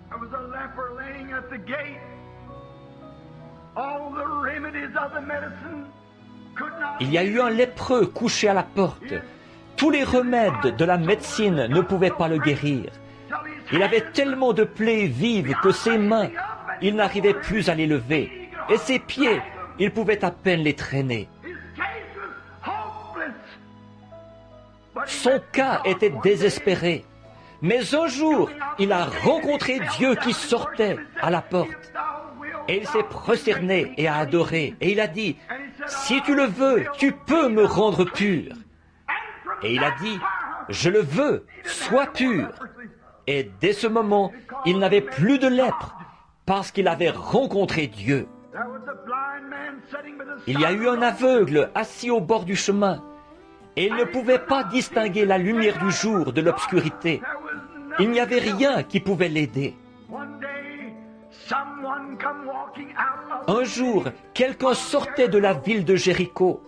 Il y a eu un lépreux couché à la porte. Tous les remèdes de la médecine ne pouvaient pas le guérir. Il avait tellement de plaies vives que ses mains, il n'arrivait plus à les lever. Et ses pieds, il pouvait à peine les traîner. Son cas était désespéré. Mais un jour, il a rencontré Dieu qui sortait à la porte. Et il s'est prosterné et a adoré. Et il a dit, « Si tu le veux, tu peux me rendre pur. » Et il a dit, « Je le veux, sois pur. » Et dès ce moment, il n'avait plus de lèpre parce qu'il avait rencontré Dieu. Il y a eu un aveugle assis au bord du chemin et il ne pouvait pas distinguer la lumière du jour de l'obscurité. Il n'y avait rien qui pouvait l'aider. Un jour, quelqu'un sortait de la ville de Jéricho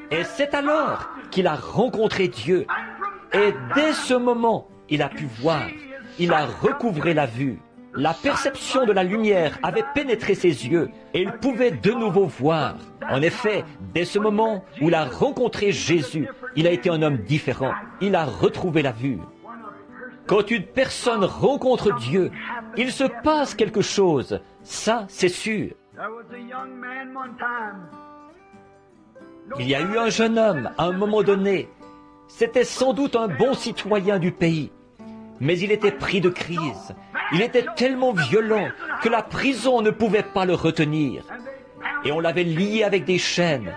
et c'est alors qu'il a rencontré Dieu. Et dès ce moment, il a pu voir. Il a recouvré la vue. La perception de la lumière avait pénétré ses yeux et il pouvait de nouveau voir. En effet, dès ce moment où il a rencontré Jésus, il a été un homme différent. Il a retrouvé la vue. Quand une personne rencontre Dieu, il se passe quelque chose. Ça, c'est sûr. Il y a eu un jeune homme à un moment donné. C'était sans doute un bon citoyen du pays. Mais il était pris de crise. Il était tellement violent que la prison ne pouvait pas le retenir. Et on l'avait lié avec des chaînes.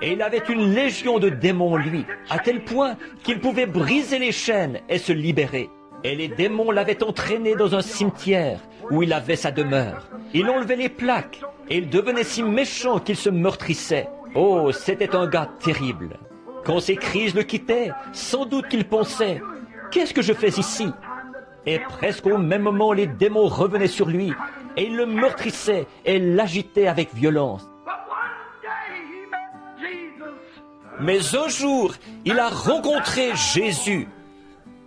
Et il avait une légion de démons, lui, à tel point qu'il pouvait briser les chaînes et se libérer. Et les démons l'avaient entraîné dans un cimetière où il avait sa demeure. Il enlevait les plaques et il devenait si méchant qu'il se meurtrissait. Oh, c'était un gars terrible. Quand ses crises le quittaient, sans doute qu'il pensait « Qu'est-ce que je fais ici ?» Et presque au même moment, les démons revenaient sur lui et ils le meurtrissaient et l'agitaient avec violence. Mais un jour, il a rencontré Jésus.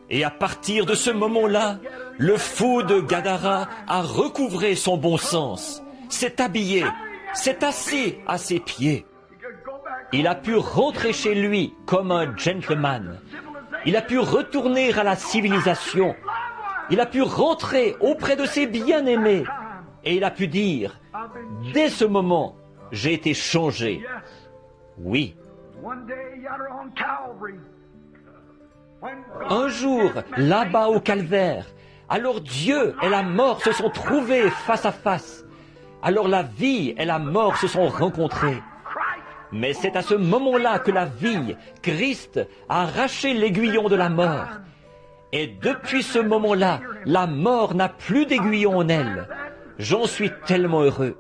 Et à partir de ce moment-là, le fou de Gadara a recouvré son bon sens, s'est habillé, s'est assis à ses pieds. Il a pu rentrer chez lui comme un gentleman. Il a pu retourner à la civilisation. Il a pu rentrer auprès de ses bien-aimés. Et il a pu dire, dès ce moment, j'ai été changé. Oui. Un jour, là-bas au calvaire, alors Dieu et la mort se sont trouvés face à face. Alors la vie et la mort se sont rencontrées. Mais c'est à ce moment-là que la vie, Christ, a arraché l'aiguillon de la mort. Et depuis ce moment-là, la mort n'a plus d'aiguillon en elle. J'en suis tellement heureux.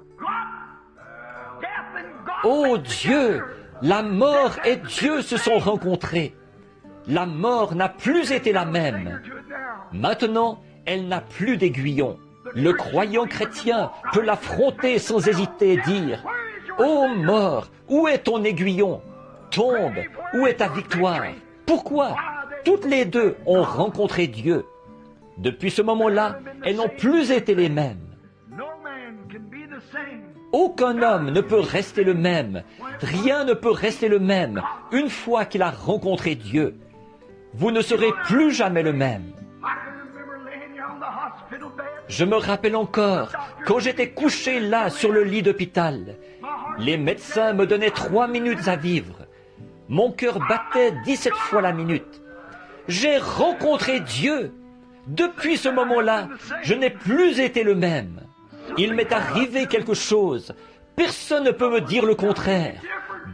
Oh Dieu, la mort et Dieu se sont rencontrés. La mort n'a plus été la même. Maintenant, elle n'a plus d'aiguillon. Le croyant chrétien peut l'affronter sans hésiter et dire « Ô mort, où est ton aiguillon? Tombe, où est ta victoire? Pourquoi? Toutes les deux ont rencontré Dieu. Depuis ce moment-là, elles n'ont plus été les mêmes. Aucun homme ne peut rester le même. Rien ne peut rester le même une fois qu'il a rencontré Dieu. Vous ne serez plus jamais le même. Je me rappelle encore, quand j'étais couché là sur le lit d'hôpital, les médecins me donnaient 3 minutes à vivre. Mon cœur battait 17 fois la minute. J'ai rencontré Dieu. Depuis ce moment-là, je n'ai plus été le même. Il m'est arrivé quelque chose. Personne ne peut me dire le contraire.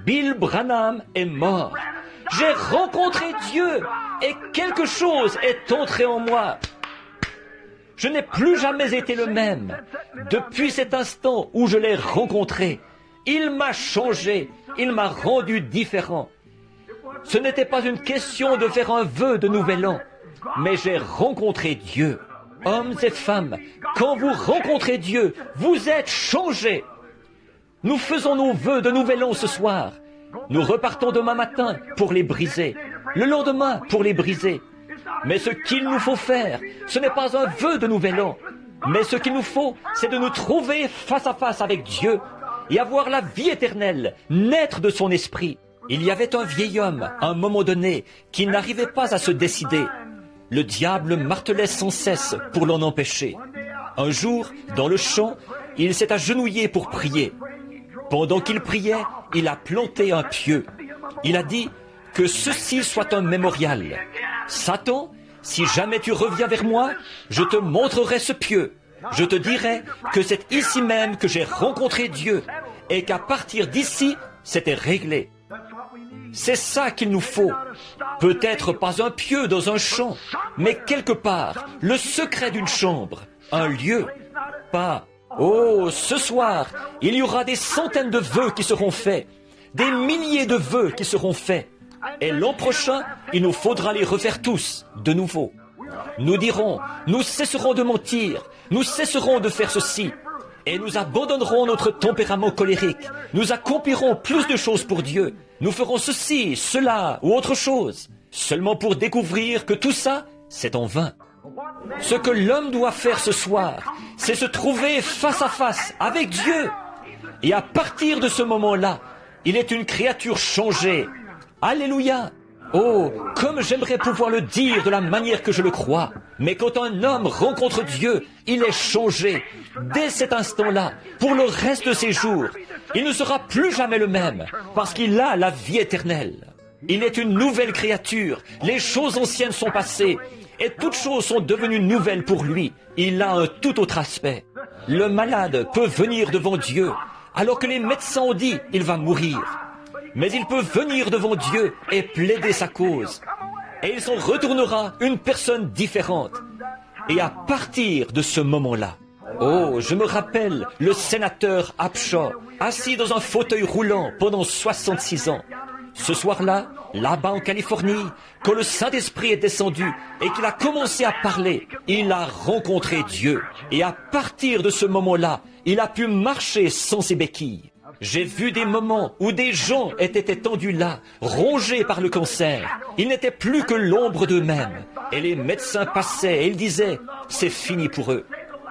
Bill Branham est mort. J'ai rencontré Dieu et quelque chose est entré en moi. Je n'ai plus jamais été le même. Depuis cet instant où je l'ai rencontré, il m'a changé, il m'a rendu différent. Ce n'était pas une question de faire un vœu de nouvel an, mais j'ai rencontré Dieu. Hommes et femmes, quand vous rencontrez Dieu, vous êtes changés. Nous faisons nos vœux de nouvel an ce soir. Nous repartons demain matin pour les briser, le lendemain pour les briser. Mais ce qu'il nous faut faire, ce n'est pas un vœu de nouvel an, mais ce qu'il nous faut, c'est de nous trouver face à face avec Dieu et avoir la vie éternelle, naître de son esprit. Il y avait un vieil homme, à un moment donné, qui n'arrivait pas à se décider. Le diable martelait sans cesse pour l'en empêcher. Un jour, dans le champ, il s'est agenouillé pour prier. Pendant qu'il priait, il a planté un pieu. Il a dit que ceci soit un mémorial. Satan, si jamais tu reviens vers moi, je te montrerai ce pieu. Je te dirai que c'est ici même que j'ai rencontré Dieu et qu'à partir d'ici, c'était réglé. C'est ça qu'il nous faut. Peut-être pas un pieu dans un champ, mais quelque part, le secret d'une chambre, un lieu, pas... Oh, ce soir, il y aura des centaines de vœux qui seront faits, des milliers de vœux qui seront faits. Et l'an prochain, il nous faudra les refaire tous, de nouveau. Nous dirons, nous cesserons de mentir, nous cesserons de faire ceci, et nous abandonnerons notre tempérament colérique. Nous accomplirons plus de choses pour Dieu. Nous ferons ceci, cela ou autre chose, seulement pour découvrir que tout ça, c'est en vain. Ce que l'homme doit faire ce soir, c'est se trouver face à face avec Dieu. Et à partir de ce moment-là, il est une créature changée. Alléluia! Oh, comme j'aimerais pouvoir le dire de la manière que je le crois. Mais quand un homme rencontre Dieu, il est changé. Dès cet instant-là, pour le reste de ses jours, il ne sera plus jamais le même, parce qu'il a la vie éternelle. Il est une nouvelle créature. Les choses anciennes sont passées, et toutes choses sont devenues nouvelles pour lui. Il a un tout autre aspect. Le malade peut venir devant Dieu, alors que les médecins ont dit il va mourir. Mais il peut venir devant Dieu et plaider sa cause. Et il s'en retournera une personne différente. Et à partir de ce moment-là, oh, je me rappelle le sénateur Upshaw, assis dans un fauteuil roulant pendant 66 ans. Ce soir-là, là-bas en Californie, quand le Saint-Esprit est descendu et qu'il a commencé à parler, il a rencontré Dieu. Et à partir de ce moment-là, il a pu marcher sans ses béquilles. J'ai vu des moments où des gens étaient étendus là, rongés par le cancer. Ils n'étaient plus que l'ombre d'eux-mêmes. Et les médecins passaient et ils disaient, c'est fini pour eux.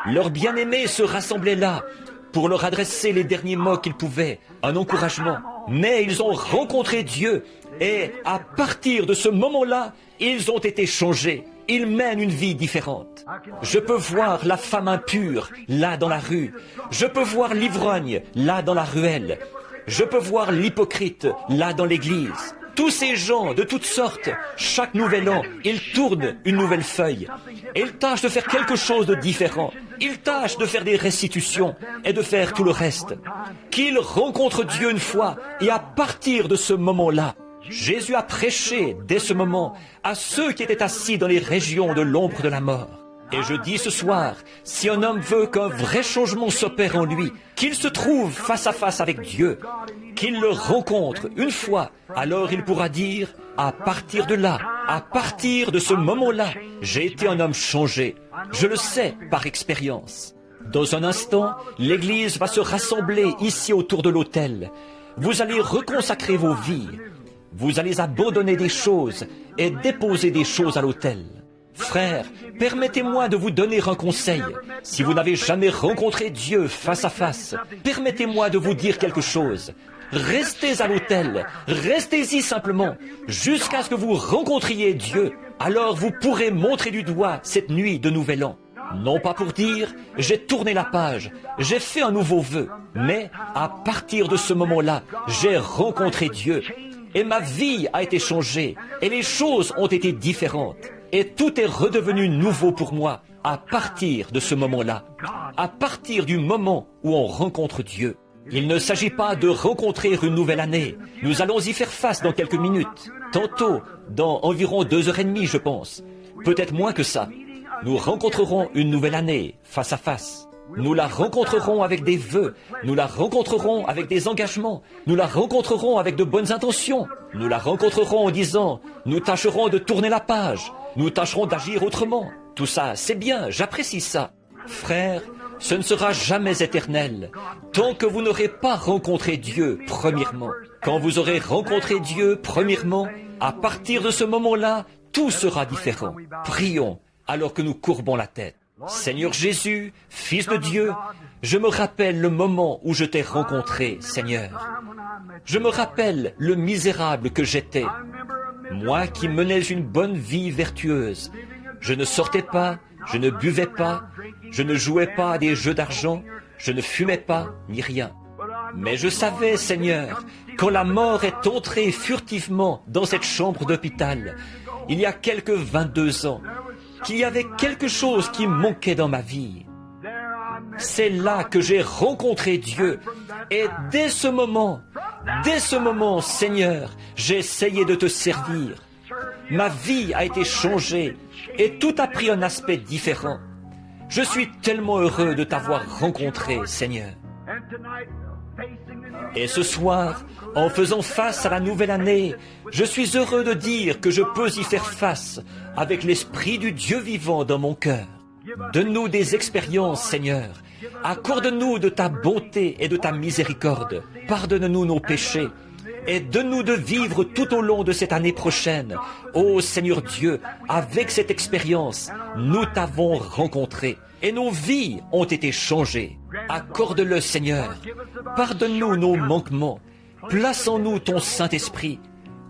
Leurs bien-aimés se rassemblaient là pour leur adresser les derniers mots qu'ils pouvaient, un encouragement. Mais ils ont rencontré Dieu et à partir de ce moment-là, ils ont été changés. Ils mènent une vie différente. Je peux voir la femme impure là dans la rue. Je peux voir l'ivrogne là dans la ruelle. Je peux voir l'hypocrite là dans l'église. Tous ces gens de toutes sortes, chaque nouvel an, ils tournent une nouvelle feuille. Et ils tâchent de faire quelque chose de différent. Ils tâchent de faire des restitutions et de faire tout le reste. Qu'ils rencontrent Dieu une fois et à partir de ce moment-là, Jésus a prêché dès ce moment à ceux qui étaient assis dans les régions de l'ombre de la mort. Et je dis ce soir, si un homme veut qu'un vrai changement s'opère en lui, qu'il se trouve face à face avec Dieu, qu'il le rencontre une fois, alors il pourra dire, à partir de là, à partir de ce moment-là, j'ai été un homme changé. Je le sais par expérience. Dans un instant, l'Église va se rassembler ici autour de l'autel. Vous allez reconsacrer vos vies. Vous allez abandonner des choses et déposer des choses à l'autel. Frères, permettez-moi de vous donner un conseil. Si vous n'avez jamais rencontré Dieu face à face, permettez-moi de vous dire quelque chose. Restez à l'autel, restez-y simplement, jusqu'à ce que vous rencontriez Dieu. Alors vous pourrez montrer du doigt cette nuit de Nouvel An. Non pas pour dire, j'ai tourné la page, j'ai fait un nouveau vœu, mais à partir de ce moment-là, j'ai rencontré Dieu. Et ma vie a été changée, et les choses ont été différentes. Et tout est redevenu nouveau pour moi à partir de ce moment-là, à partir du moment où on rencontre Dieu. Il ne s'agit pas de rencontrer une nouvelle année. Nous allons y faire face dans quelques minutes. Tantôt, dans environ 2h30, je pense. Peut-être moins que ça. Nous rencontrerons une nouvelle année, face à face. Nous la rencontrerons avec des vœux, nous la rencontrerons avec des engagements, nous la rencontrerons avec de bonnes intentions, nous la rencontrerons en disant, nous tâcherons de tourner la page, nous tâcherons d'agir autrement. Tout ça, c'est bien, j'apprécie ça. Frères, ce ne sera jamais éternel, tant que vous n'aurez pas rencontré Dieu, premièrement. Quand vous aurez rencontré Dieu, premièrement, à partir de ce moment-là, tout sera différent. Prions, alors que nous courbons la tête. Seigneur Jésus, Fils de Dieu, je me rappelle le moment où je t'ai rencontré, Seigneur. Je me rappelle le misérable que j'étais, moi qui menais une bonne vie vertueuse. Je ne sortais pas, je ne buvais pas, je ne jouais pas à des jeux d'argent, je ne fumais pas, ni rien. Mais je savais, Seigneur, quand la mort est entrée furtivement dans cette chambre d'hôpital, il y a quelques 22 ans, qu'il y avait quelque chose qui manquait dans ma vie. C'est là que j'ai rencontré Dieu. Et dès ce moment, Seigneur, j'ai essayé de te servir. Ma vie a été changée et tout a pris un aspect différent. Je suis tellement heureux de t'avoir rencontré, Seigneur. Et ce soir, en faisant face à la nouvelle année, je suis heureux de dire que je peux y faire face avec l'Esprit du Dieu vivant dans mon cœur. Donne-nous des expériences, Seigneur. Accorde-nous de ta bonté et de ta miséricorde. Pardonne-nous nos péchés. Et donne-nous de vivre tout au long de cette année prochaine. Ô Seigneur Dieu, avec cette expérience, nous t'avons rencontré et nos vies ont été changées. Accorde-le, Seigneur. Pardonne-nous nos manquements. Place en nous ton Saint-Esprit.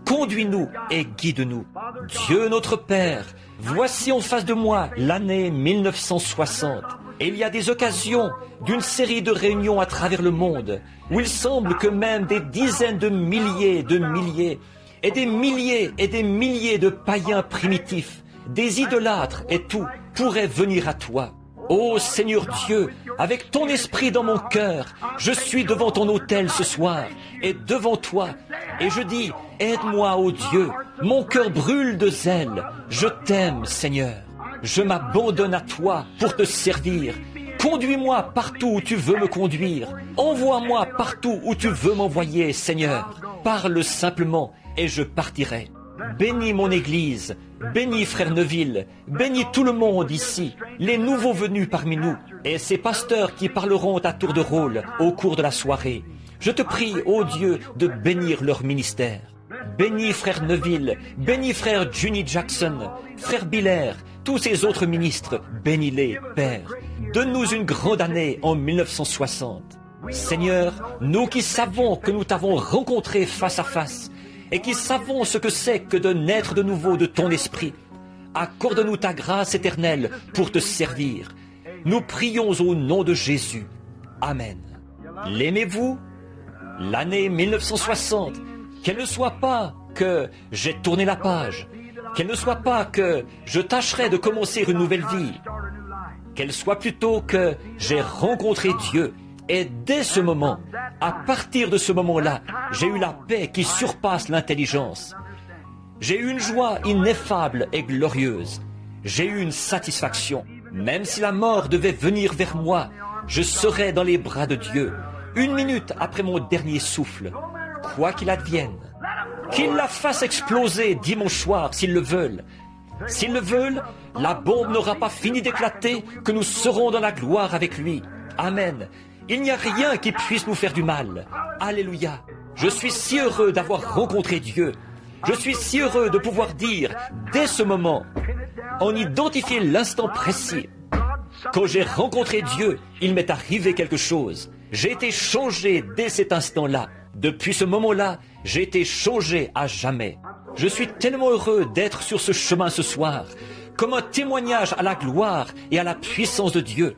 Conduis-nous et guide-nous. Dieu notre Père, voici en face de moi l'année 1960. Et il y a des occasions d'une série de réunions à travers le monde où il semble que même des dizaines de milliers et des milliers de païens primitifs, des idolâtres et tout pourraient venir à toi. Ô Seigneur Dieu, avec ton esprit dans mon cœur, je suis devant ton autel ce soir et devant toi et je dis, aide-moi, ô Dieu, mon cœur brûle de zèle, je t'aime, Seigneur. Je m'abandonne à toi pour te servir. Conduis-moi partout où tu veux me conduire. Envoie-moi partout où tu veux m'envoyer, Seigneur. Parle simplement et je partirai. Bénis mon Église, bénis Frère Neville, bénis tout le monde ici, les nouveaux venus parmi nous, et ces pasteurs qui parleront à tour de rôle au cours de la soirée. Je te prie, ô Dieu, de bénir leur ministère. Bénis Frère Neville, bénis Frère Juni Jackson, Frère Biller, tous ces autres ministres, bénis-les, Père. Donne-nous une grande année en 1960. Seigneur, nous qui savons que nous t'avons rencontré face à face, et qui savons ce que c'est que de naître de nouveau de ton esprit, accorde-nous ta grâce éternelle pour te servir. Nous prions au nom de Jésus. Amen. L'aimez-vous? L'année 1960, qu'elle ne soit pas que j'ai tourné la page, qu'elle ne soit pas que je tâcherai de commencer une nouvelle vie, qu'elle soit plutôt que j'ai rencontré Dieu. Et dès ce moment, à partir de ce moment-là, j'ai eu la paix qui surpasse l'intelligence. J'ai eu une joie ineffable et glorieuse. J'ai eu une satisfaction. Même si la mort devait venir vers moi, je serais dans les bras de Dieu, 1 minute après mon dernier souffle. Quoi qu'il advienne, qu'ils la fassent exploser dimanche soir s'ils le veulent. S'ils le veulent, la bombe n'aura pas fini d'éclater que nous serons dans la gloire avec lui. Amen. Il n'y a rien qui puisse nous faire du mal. Alléluia. Je suis si heureux d'avoir rencontré Dieu. Je suis si heureux de pouvoir dire, dès ce moment, en identifier l'instant précis. Quand j'ai rencontré Dieu, il m'est arrivé quelque chose. J'ai été changé dès cet instant-là. Depuis ce moment-là, j'ai été changé à jamais. Je suis tellement heureux d'être sur ce chemin ce soir, comme un témoignage à la gloire et à la puissance de Dieu.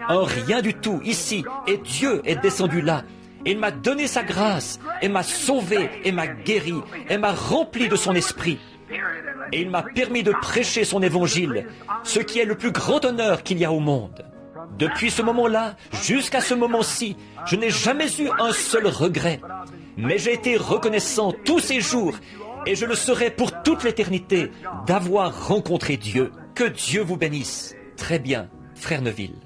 Un rien du tout ici, et Dieu est descendu là. Il m'a donné sa grâce, et m'a sauvé, et m'a guéri, et m'a rempli de son esprit. Et il m'a permis de prêcher son évangile, ce qui est le plus grand honneur qu'il y a au monde. Depuis ce moment-là, jusqu'à ce moment-ci, je n'ai jamais eu un seul regret. Mais j'ai été reconnaissant tous ces jours, et je le serai pour toute l'éternité, d'avoir rencontré Dieu. Que Dieu vous bénisse. Très bien, frère Neville.